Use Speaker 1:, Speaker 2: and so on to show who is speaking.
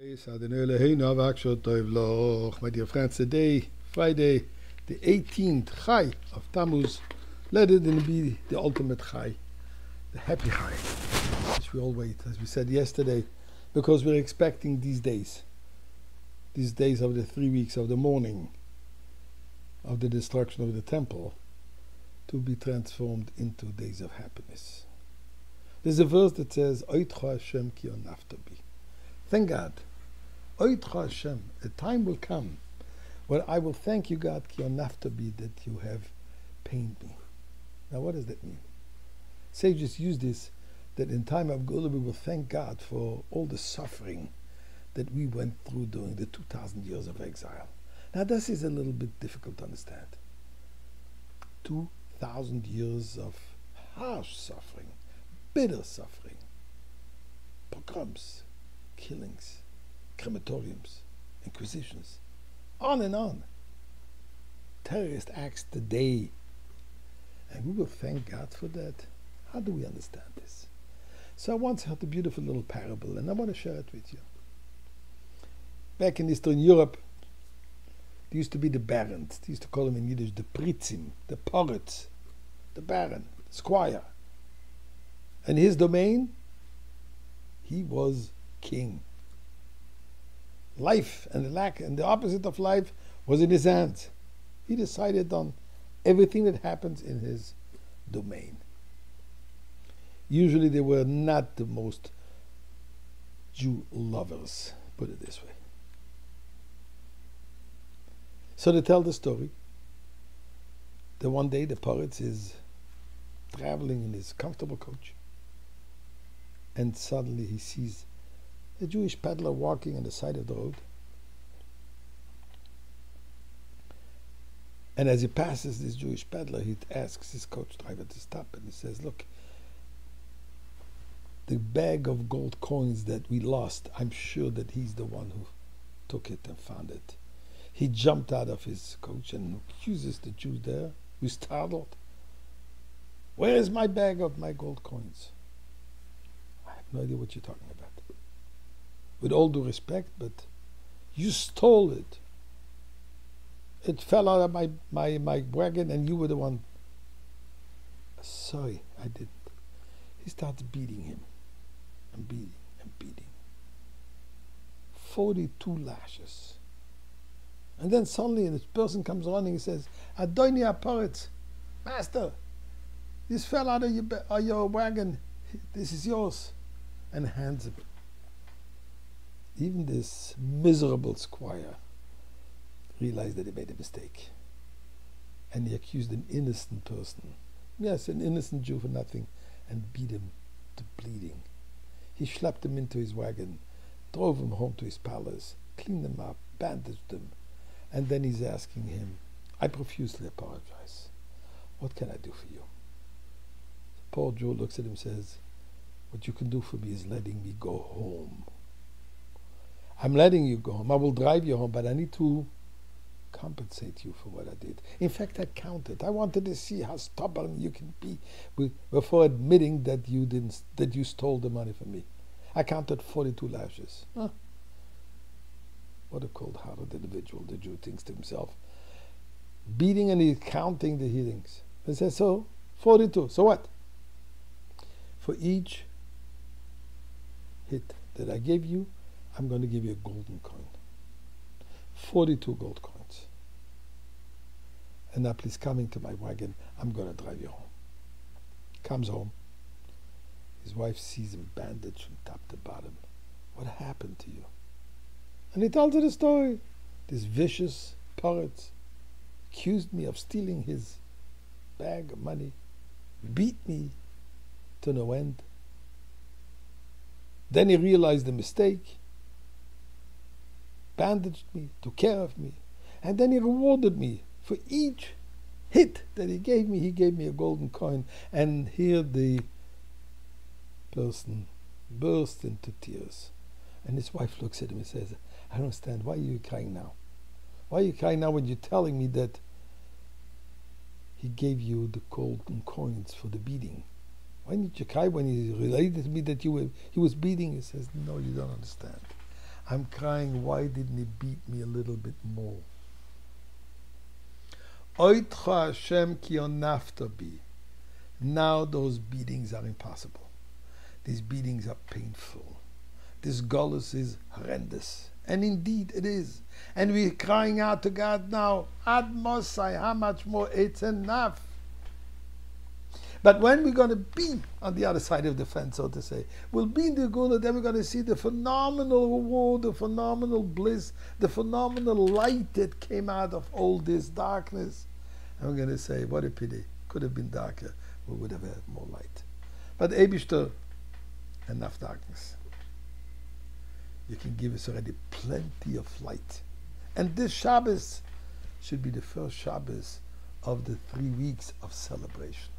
Speaker 1: My dear friends, today, Friday, the 18th Chai of Tammuz, let it be the ultimate Chai, the happy Chai, which we all wait, as we said yesterday, because we're expecting these days of the 3 weeks of the mourning of the destruction of the temple, to be transformed into days of happiness. There's a verse that says, Oitcha Hashem ki onaftabi. Thank God. Oitcha Hashem, a time will come where I will thank you, God, ki onaftabi, that you have pained me. Now, what does that mean? Sages use this, that in time of Gula we will thank God for all the suffering that we went through during the 2,000 years of exile. Now, this is a little bit difficult to understand. 2,000 years of harsh suffering, bitter suffering, pogroms, killings, crematoriums, inquisitions, on and on. Terrorist acts today. And we will thank God for that. How do we understand this? So I once heard a beautiful little parable, and I want to share it with you. Back in Eastern Europe, there used to be the barons. They used to call them in Yiddish the pritzim, the poets, the baron, the squire. And his domain, he was king. Life and the opposite of life was in his hands. He decided on everything that happens in his domain. Usually they were not the most Jew lovers, put it this way. So they tell the story that one day the poet is traveling in his comfortable coach, and suddenly he sees a Jewish peddler walking on the side of the road. And as he passes this Jewish peddler, he asks his coach driver to stop, and he says, look, the bag of gold coins that we lost, I'm sure that he's the one who took it and found it. He jumped out of his coach and accuses the Jew there, who's startled. Where is my bag of my gold coins? I have no idea what you're talking about. With all due respect, but you stole it. It fell out of my wagon and you were the one. Sorry, I didn't. He starts beating him and beating and beating. 42 lashes. And then suddenly this person comes running and says, Adoni Aparetz, Master, this fell out of your wagon. This is yours. And hands it. Even this miserable squire realized that he made a mistake. And he accused an innocent person, yes, an innocent Jew for nothing, and beat him to bleeding. He schlepped him into his wagon, drove him home to his palace, cleaned him up, bandaged him, and then he's asking him, I profusely apologize. What can I do for you? The poor Jew looks at him and says, what you can do for me is letting me go home. I'm letting you go home. I will drive you home, but I need to compensate you for what I did. In fact, I counted. I wanted to see how stubborn you can be before admitting that you stole the money from me. I counted 42 lashes. Huh? What a cold-hearted individual, the Jew thinks to himself. Beating and he's counting the healings. He says, so, 42. So what? For each hit that I gave you, I'm going to give you a golden coin. 42 gold coins. And now please come into my wagon. I'm going to drive you home. Comes home. His wife sees him bandaged from top to bottom. What happened to you? And he tells her the story. This vicious poet accused me of stealing his bag of money, beat me to no end. Then he realized the mistake, bandaged me, took care of me, and then he rewarded me for each hit that he gave me. He gave me a golden coin. And here the person burst into tears. And his wife looks at him and says, I don't understand. Why are you crying now? Why are you crying now when you're telling me that he gave you the golden coins for the beating? Why didn't you cry when he related to me that he was beating? He says, no, you don't understand. I'm crying, why didn't he beat me a little bit more? Oitcha Hashem ki onafta bi. Now those beatings are impossible. These beatings are painful. This gullus is horrendous. And indeed it is. And we're crying out to God now, Ad Mosai, how much more? It's enough. But when we're going to be on the other side of the fence, so to say, we'll be in the Gula, then we're going to see the phenomenal reward, the phenomenal bliss, the phenomenal light that came out of all this darkness. And we're going to say, what a pity. Could have been darker. We would have had more light. But Eibishter, enough darkness. You can give us already plenty of light. And this Shabbos should be the first Shabbos of the 3 weeks of celebration.